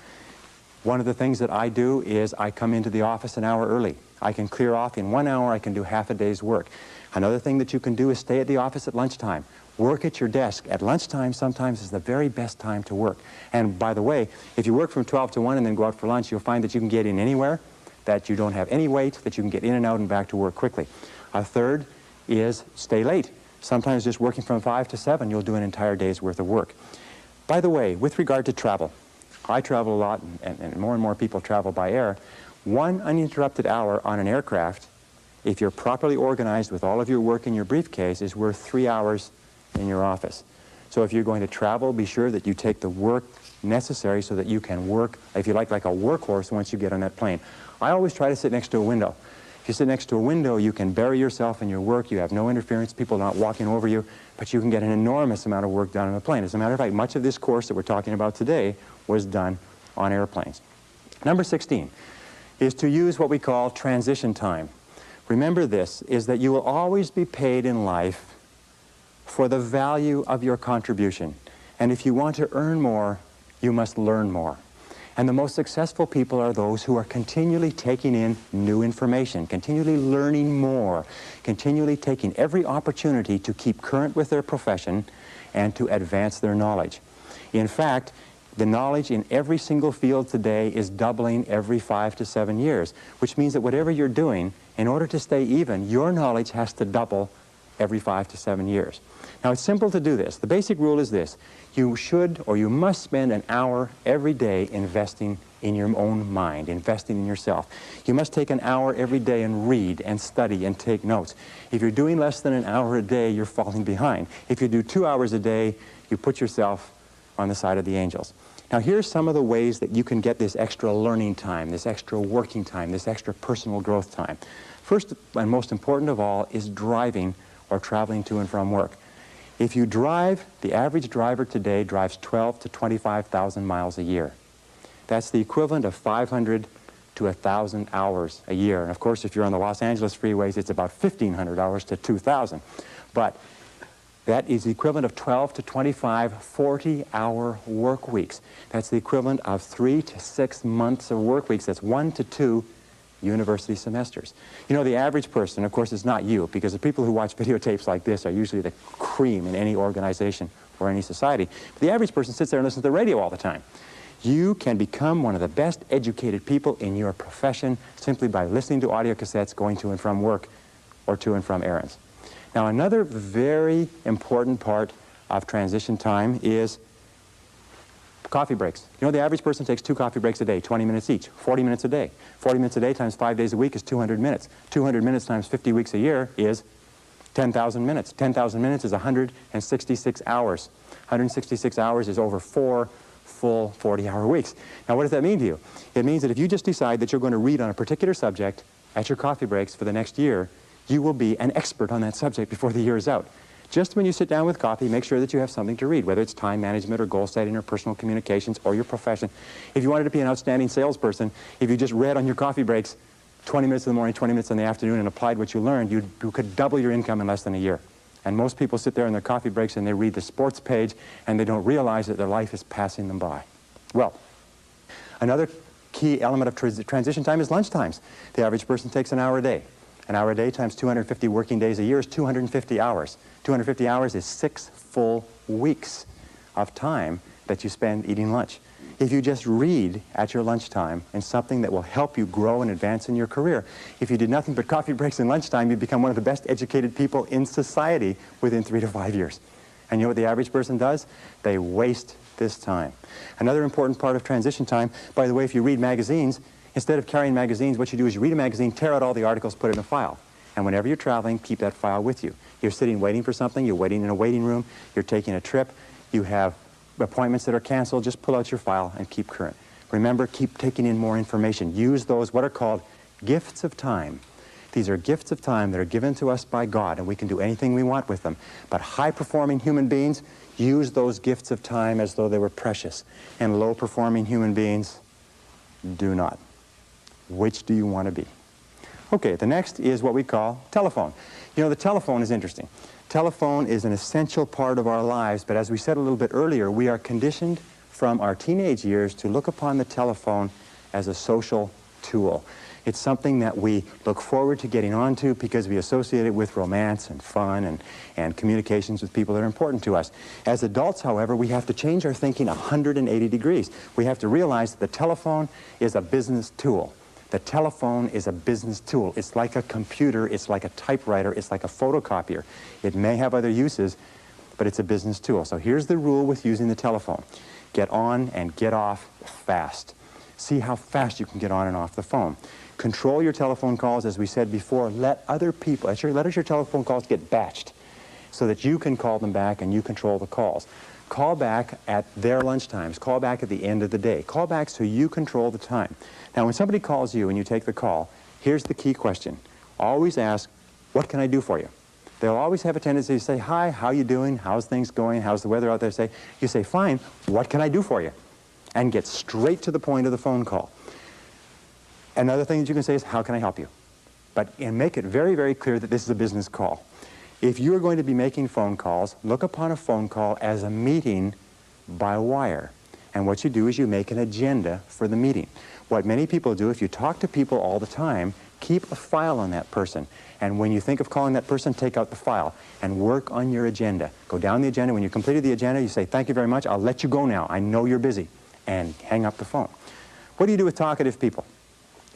One of the things that I do is I come into the office an hour early. I can clear off in 1 hour, I can do half a day's work. Another thing that you can do is stay at the office at lunchtime. Work at your desk. At lunchtime sometimes is the very best time to work. And by the way, if you work from 12 to 1 and then go out for lunch, you'll find that you can get in anywhere, that you don't have any wait, that you can get in and out and back to work quickly. A third is stay late. Sometimes just working from 5 to 7, you'll do an entire day's worth of work. By the way, with regard to travel, I travel a lot, and more people travel by air. 1 uninterrupted hour on an aircraft, if you're properly organized with all of your work in your briefcase, is worth 3 hours in your office. So if you're going to travel, be sure that you take the work necessary so that you can work, if you like a workhorse once you get on that plane. I always try to sit next to a window. If you sit next to a window, you can bury yourself in your work, you have no interference, people are not walking over you, but you can get an enormous amount of work done on a plane. As a matter of fact, much of this course that we're talking about today was done on airplanes. Number 16 is to use what we call transition time. Remember this, is that you will always be paid in life for the value of your contribution. And if you want to earn more, you must learn more. And the most successful people are those who are continually taking in new information, continually learning more, continually taking every opportunity to keep current with their profession and to advance their knowledge. In fact, the knowledge in every single field today is doubling every 5 to 7 years, which means that whatever you're doing, in order to stay even, your knowledge has to double every 5 to 7 years. Now, it's simple to do this. The basic rule is this. You should or you must spend an hour every day investing in your own mind, investing in yourself. You must take an hour every day and read and study and take notes. If you're doing less than an hour a day, you're falling behind. If you do 2 hours a day, you put yourself on the side of the angels. Now, here's some of the ways that you can get this extra learning time, this extra working time, this extra personal growth time. First and most important of all is driving or traveling to and from work. If you drive, the average driver today drives 12 to 25,000 miles a year. That's the equivalent of 500 to 1,000 hours a year. And of course, if you're on the Los Angeles freeways, it's about 1,500 hours to 2,000. But that is the equivalent of 12 to 25 40-hour work weeks. That's the equivalent of 3 to 6 months of work weeks. That's 1 to 2 university semesters. You know, the average person, of course, is not you, because the people who watch videotapes like this are usually the cream in any organization or any society. But the average person sits there and listens to the radio all the time. You can become one of the best educated people in your profession simply by listening to audio cassettes, going to and from work, or to and from errands. Now, another very important part of transition time is coffee breaks. You know, the average person takes 2 coffee breaks a day, 20 minutes each, 40 minutes a day. 40 minutes a day times 5 days a week is 200 minutes. 200 minutes times 50 weeks a year is 10,000 minutes. 10,000 minutes is 166 hours. 166 hours is over 4 full 40-hour weeks. Now, what does that mean to you? It means that if you just decide that you're going to read on a particular subject at your coffee breaks for the next year, you will be an expert on that subject before the year is out. Just when you sit down with coffee, make sure that you have something to read, whether it's time management or goal setting or personal communications or your profession. If you wanted to be an outstanding salesperson, if you just read on your coffee breaks 20 minutes in the morning, 20 minutes in the afternoon and applied what you learned, you could double your income in less than a year. And most people sit there in their coffee breaks and they read the sports page and they don't realize that their life is passing them by. Well, another key element of transition time is lunch times. The average person takes an hour a day. An hour a day times 250 working days a year is 250 hours. 250 hours is 6 full weeks of time that you spend eating lunch. If you just read at your lunchtime and something that will help you grow and advance in your career, if you did nothing but coffee breaks and lunchtime, you'd become one of the best educated people in society within 3 to 5 years. And you know what the average person does? They waste this time. Another important part of transition time, by the way, if you read magazines, instead of carrying magazines, what you do is you read a magazine, tear out all the articles, put it in a file. And whenever you're traveling, keep that file with you. You're sitting waiting for something, you're waiting in a waiting room, you're taking a trip, you have appointments that are canceled, just pull out your file and keep current. Remember, keep taking in more information. Use those, what are called gifts of time. These are gifts of time that are given to us by God, and we can do anything we want with them. But high-performing human beings use those gifts of time as though they were precious, and low-performing human beings do not. Which do you want to be? Okay, the next is what we call telephone. You know, the telephone is interesting. Telephone is an essential part of our lives, but as we said a little bit earlier, we are conditioned from our teenage years to look upon the telephone as a social tool. It's something that we look forward to getting onto because we associate it with romance and fun and communications with people that are important to us. As adults, however, we have to change our thinking 180 degrees. We have to realize that the telephone is a business tool. The telephone is a business tool. It's like a computer, it's like a typewriter, it's like a photocopier. It may have other uses, but it's a business tool. So here's the rule with using the telephone. Get on and get off fast. See how fast you can get on and off the phone. Control your telephone calls, as we said before. Let other people, let your telephone calls get batched so that you can call them back and you control the calls. Call back at their lunch times. Call back at the end of the day. Call back so you control the time. Now, when somebody calls you and you take the call, here's the key question. Always ask, what can I do for you? They'll always have a tendency to say, hi, how you doing? How's things going? How's the weather out there? You say, fine, what can I do for you? And get straight to the point of the phone call. Another thing that you can say is, how can I help you? And make it very, very clear that this is a business call. If you're going to be making phone calls, look upon a phone call as a meeting by wire. And what you do is you make an agenda for the meeting. What many people do, if you talk to people all the time, keep a file on that person. And when you think of calling that person, take out the file and work on your agenda. Go down the agenda. When you completed the agenda, you say, thank you very much. I'll let you go now. I know you're busy. And hang up the phone. What do you do with talkative people?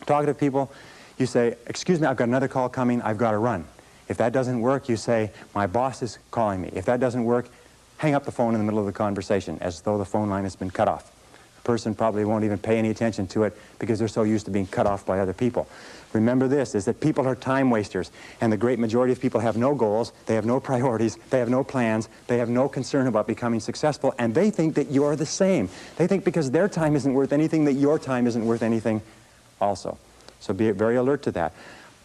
Talkative people, you say, excuse me, I've got another call coming. I've got to run. If that doesn't work, you say, my boss is calling me. If that doesn't work, hang up the phone in the middle of the conversation as though the phone line has been cut off. The person probably won't even pay any attention to it because they're so used to being cut off by other people. Remember this, is that people are time wasters, and the great majority of people have no goals, they have no priorities, they have no plans, they have no concern about becoming successful, and they think that you're the same. They think because their time isn't worth anything that your time isn't worth anything also. So be very alert to that.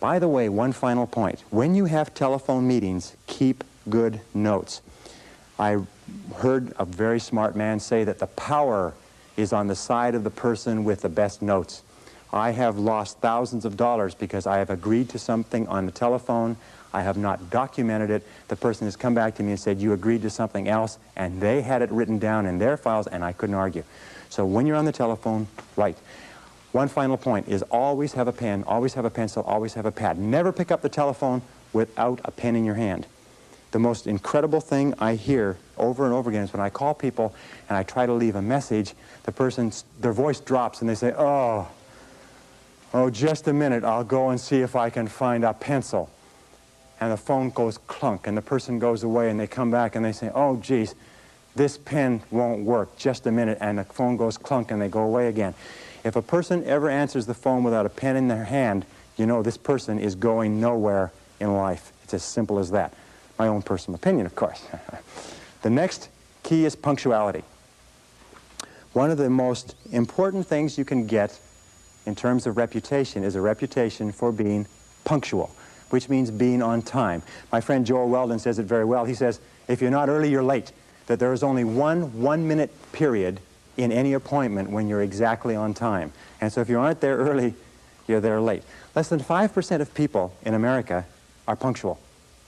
By the way, one final point. When you have telephone meetings, keep good notes. I heard a very smart man say that the power is on the side of the person with the best notes. I have lost thousands of dollars because I have agreed to something on the telephone. I have not documented it. The person has come back to me and said, you agreed to something else, and they had it written down in their files, and I couldn't argue. So when you're on the telephone, write. One final point is always have a pen, always have a pencil, always have a pad. Never pick up the telephone without a pen in your hand. The most incredible thing I hear over and over again is when I call people and I try to leave a message, their voice drops and they say, oh, just a minute, I'll go and see if I can find a pencil. And the phone goes clunk and the person goes away and they come back and they say, oh, geez, this pen won't work, just a minute, and the phone goes clunk and they go away again. If a person ever answers the phone without a pen in their hand, you know this person is going nowhere in life. It's as simple as that. My own personal opinion, of course. The next key is punctuality. One of the most important things you can get in terms of reputation is a reputation for being punctual. which means being on time. My friend Joel Weldon says it very well. He says, if you're not early, you're late. That there is only one minute period in any appointment when you're exactly on time. And so if you aren't there early, you're there late. Less than 5% of people in America are punctual.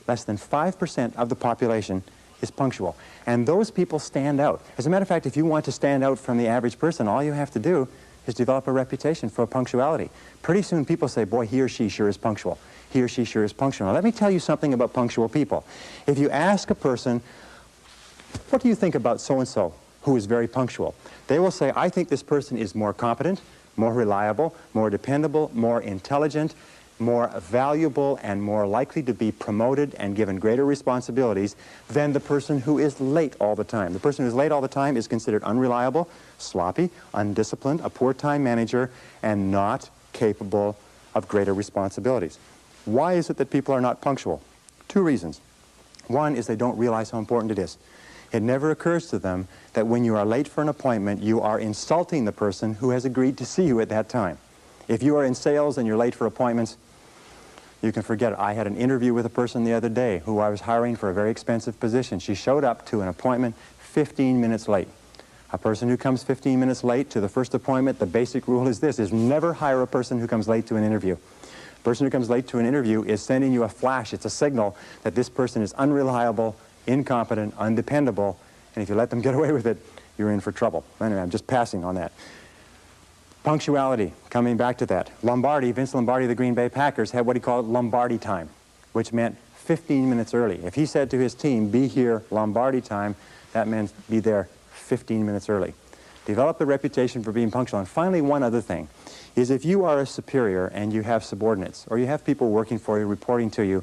Less than 5% of the population is punctual. And those people stand out. As a matter of fact, if you want to stand out from the average person, all you have to do is develop a reputation for punctuality. Pretty soon people say, boy, he or she sure is punctual. He or she sure is punctual. Now let me tell you something about punctual people. If you ask a person, what do you think about so-and-so who is very punctual? They will say, I think this person is more competent, more reliable, more dependable, more intelligent, more valuable, and more likely to be promoted and given greater responsibilities than the person who is late all the time. The person who is late all the time is considered unreliable, sloppy, undisciplined, a poor time manager, and not capable of greater responsibilities. Why is it that people are not punctual? Two reasons. One is they don't realize how important it is. It never occurs to them that when you are late for an appointment, you are insulting the person who has agreed to see you at that time. If you are in sales and you're late for appointments, you can forget it. I had an interview with a person the other day who I was hiring for a very expensive position. She showed up to an appointment 15 minutes late. A person who comes 15 minutes late to the first appointment, the basic rule is this, is never hire a person who comes late to an interview. A person who comes late to an interview is sending you a flash. It's a signal that this person is unreliable, incompetent, undependable, and if you let them get away with it, you're in for trouble. Anyway, I'm just passing on that. Punctuality, coming back to that. Lombardi, Vince Lombardi of the Green Bay Packers, had what he called Lombardi time, which meant 15 minutes early. If he said to his team, be here Lombardi time, that meant be there 15 minutes early. Develop the reputation for being punctual. And finally, one other thing is if you are a superior and you have subordinates, or you have people working for you, reporting to you,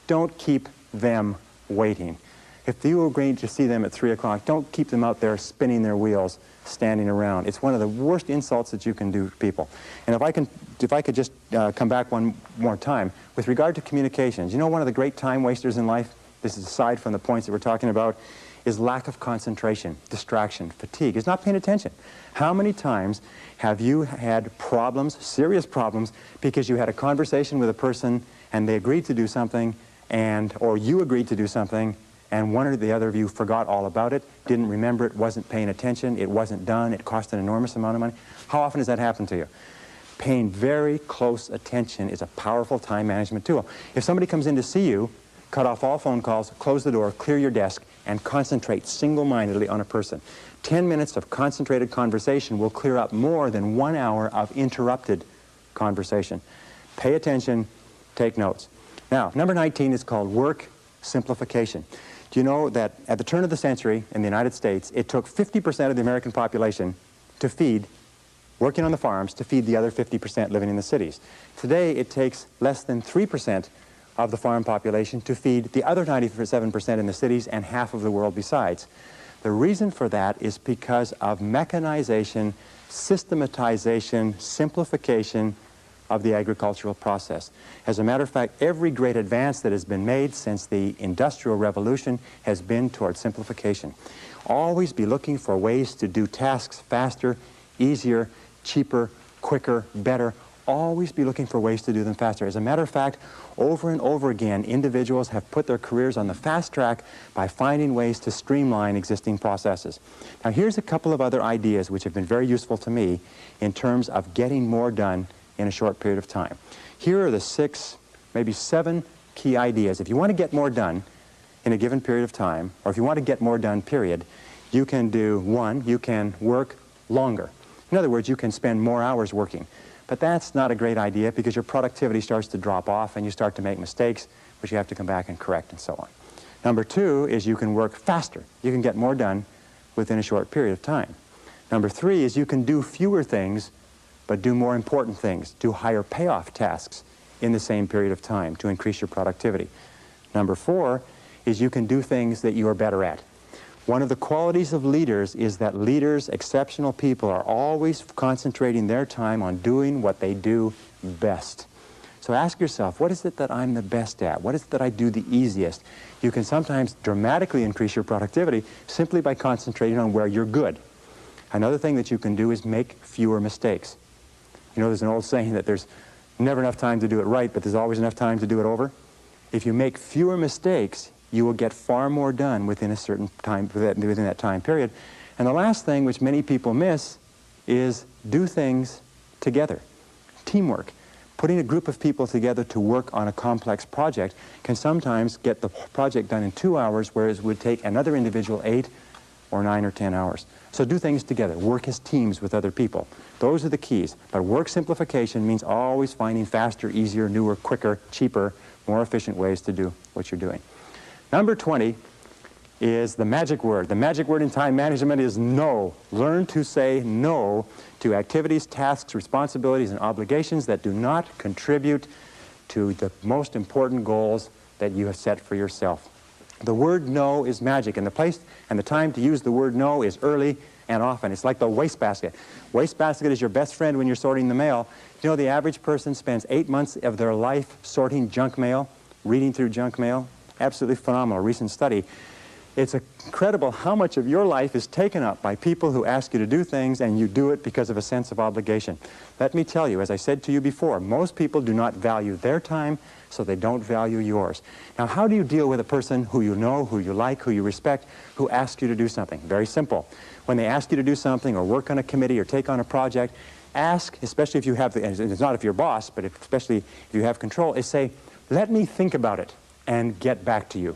don't keep them waiting. If you are going to see them at 3 o'clock, don't keep them out there spinning their wheels, standing around. It's one of the worst insults that you can do to people. And if I could just come back one more time, with regard to communications, you know one of the great time wasters in life, this is aside from the points that we're talking about, is lack of concentration, distraction, fatigue. It's not paying attention. How many times have you had problems, serious problems, because you had a conversation with a person and they agreed to do something, or you agreed to do something, and one or the other of you forgot all about it, didn't remember it, wasn't paying attention, it wasn't done, it cost an enormous amount of money? How often does that happen to you? Paying very close attention is a powerful time management tool. If somebody comes in to see you, cut off all phone calls, close the door, clear your desk, and concentrate single-mindedly on a person. 10 minutes of concentrated conversation will clear up more than 1 hour of interrupted conversation. Pay attention, take notes. Now, number 19 is called work simplification. Do you know that at the turn of the century in the United States, it took 50% of the American population to feed, working on the farms, to feed the other 50% living in the cities. Today, it takes less than 3% of the farm population to feed the other 97% in the cities and half of the world besides. The reason for that is because of mechanization, systematization, simplification of the agricultural process. As a matter of fact, every great advance that has been made since the Industrial Revolution has been toward simplification. Always be looking for ways to do tasks faster, easier, cheaper, quicker, better. Always be looking for ways to do them faster. As a matter of fact, over and over again, individuals have put their careers on the fast track by finding ways to streamline existing processes. Now, here's a couple of other ideas which have been very useful to me in terms of getting more done in a short period of time. Here are the 6, maybe 7 key ideas. If you want to get more done in a given period of time, or if you want to get more done, period, you can do, 1, you can work longer. In other words, you can spend more hours working. But that's not a great idea because your productivity starts to drop off and you start to make mistakes, which you have to come back and correct and so on. Number 2 is you can work faster. You can get more done within a short period of time. Number 3 is you can do fewer things but do more important things, do higher payoff tasks in the same period of time to increase your productivity. Number 4 is you can do things that you are better at. One of the qualities of leaders is that leaders, exceptional people, are always concentrating their time on doing what they do best. So ask yourself, what is it that I'm the best at? What is it that I do the easiest? You can sometimes dramatically increase your productivity simply by concentrating on where you're good. Another thing that you can do is make fewer mistakes. You know, there's an old saying that there's never enough time to do it right, but there's always enough time to do it over. If you make fewer mistakes, you will get far more done within a certain time, within that time period. And the last thing, which many people miss, is do things together. Teamwork. Putting a group of people together to work on a complex project can sometimes get the project done in 2 hours, whereas it would take another individual 8 or 9 or 10 hours. So do things together. Work as teams with other people. Those are the keys. But work simplification means always finding faster, easier, newer, quicker, cheaper, more efficient ways to do what you're doing. Number 20 is the magic word. The magic word in time management is no. Learn to say no to activities, tasks, responsibilities, and obligations that do not contribute to the most important goals that you have set for yourself. The word no is magic, and the place and the time to use the word no is early and often. It's like the wastebasket. Wastebasket is your best friend when you're sorting the mail. You know, the average person spends 8 months of their life sorting junk mail, reading through junk mail. Absolutely phenomenal, recent study. It's incredible how much of your life is taken up by people who ask you to do things, and you do it because of a sense of obligation. Let me tell you, as I said to you before, most people do not value their time, so they don't value yours. Now, how do you deal with a person who you know, who you like, who you respect, who asks you to do something? Very simple. When they ask you to do something or work on a committee or take on a project, ask, especially if you have, and it's not if you're boss, but especially if you have control, is say, let me think about it and get back to you.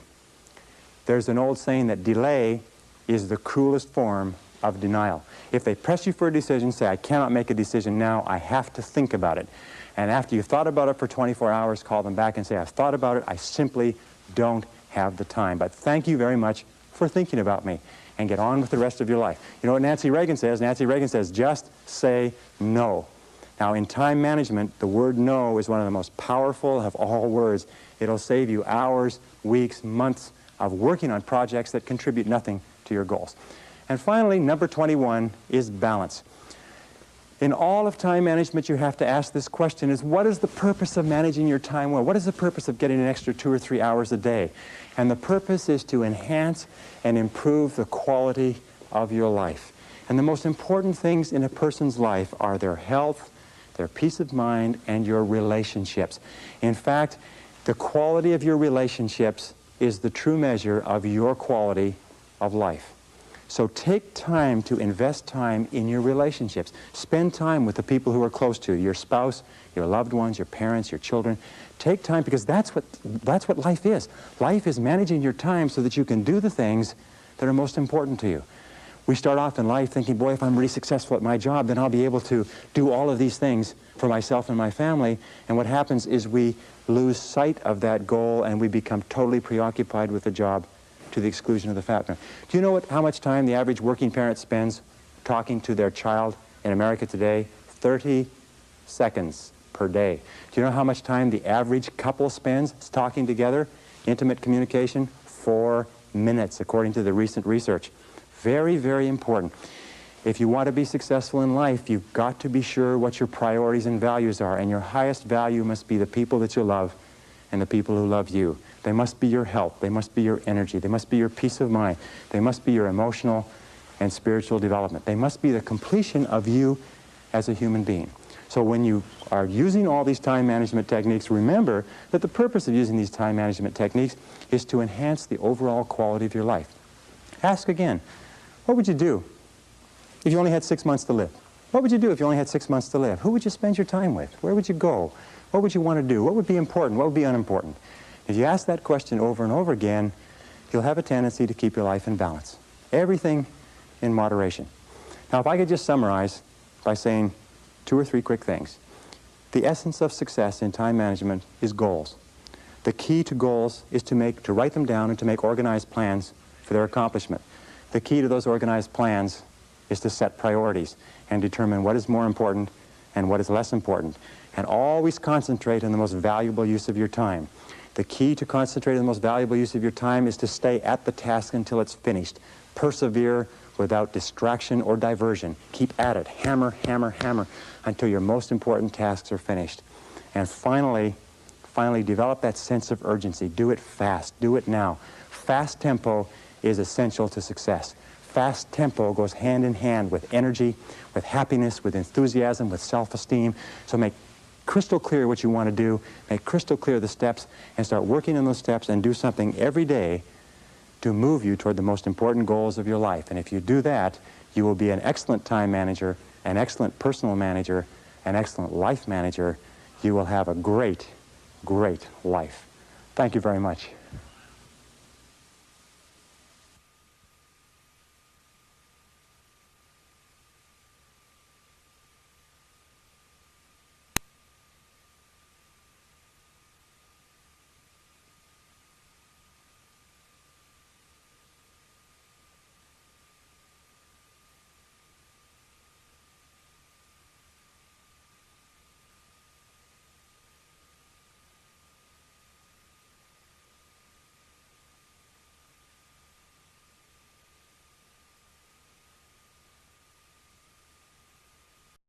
There's an old saying that delay is the cruelest form of denial. If they press you for a decision, say, I cannot make a decision now, I have to think about it. And after you've thought about it for 24 hours, call them back and say, I've thought about it, I simply don't have the time. But thank you very much for thinking about me, and get on with the rest of your life. You know what Nancy Reagan says? Nancy Reagan says, just say no. Now, in time management, the word no is one of the most powerful of all words. It'll save you hours, weeks, months of working on projects that contribute nothing to your goals. And finally, number 21 is balance. In all of time management, you have to ask this question, is what is the purpose of managing your time well? What is the purpose of getting an extra 2 or 3 hours a day? And the purpose is to enhance and improve the quality of your life. And the most important things in a person's life are their health, their peace of mind, and your relationships. In fact, the quality of your relationships is the true measure of your quality of life. So take time to invest time in your relationships. Spend time with the people who are close to you, your spouse, your loved ones, your parents, your children. Take time, because that's what life is. Life is managing your time so that you can do the things that are most important to you. We start off in life thinking, boy, if I'm really successful at my job, then I'll be able to do all of these things for myself and my family. And what happens is we lose sight of that goal, and we become totally preoccupied with the job to the exclusion of the family. Do you know how much time the average working parent spends talking to their child in America today? 30 seconds per day. Do you know how much time the average couple spends talking together? Intimate communication? 4 minutes, according to the recent research. Very, very important. If you want to be successful in life, you've got to be sure what your priorities and values are, and your highest value must be the people that you love and the people who love you. They must be your health, they must be your energy, they must be your peace of mind, they must be your emotional and spiritual development. They must be the completion of you as a human being. So when you are using all these time management techniques, remember that the purpose of using these time management techniques is to enhance the overall quality of your life. Ask again, what would you do if you only had 6 months to live? What would you do if you only had 6 months to live? Who would you spend your time with? Where would you go? What would you want to do? What would be important? What would be unimportant? If you ask that question over and over again, you'll have a tendency to keep your life in balance. Everything in moderation. Now, if I could just summarize by saying 2 or 3 quick things. The essence of success in time management is goals. The key to goals is to write them down and to make organized plans for their accomplishment. The key to those organized plans is to set priorities and determine what is more important and what is less important. And always concentrate on the most valuable use of your time. The key to concentrate on the most valuable use of your time is to stay at the task until it's finished. Persevere without distraction or diversion. Keep at it. Hammer, hammer, hammer until your most important tasks are finished. And finally, develop that sense of urgency. Do it fast. Do it now. Fast tempo is essential to success. Fast tempo goes hand in hand with energy, with happiness, with enthusiasm, with self-esteem. So make crystal clear what you want to do, make crystal clear the steps, and start working on those steps and do something every day to move you toward the most important goals of your life. And if you do that, you will be an excellent time manager, an excellent personal manager, an excellent life manager. You will have a great, great life. Thank you very much.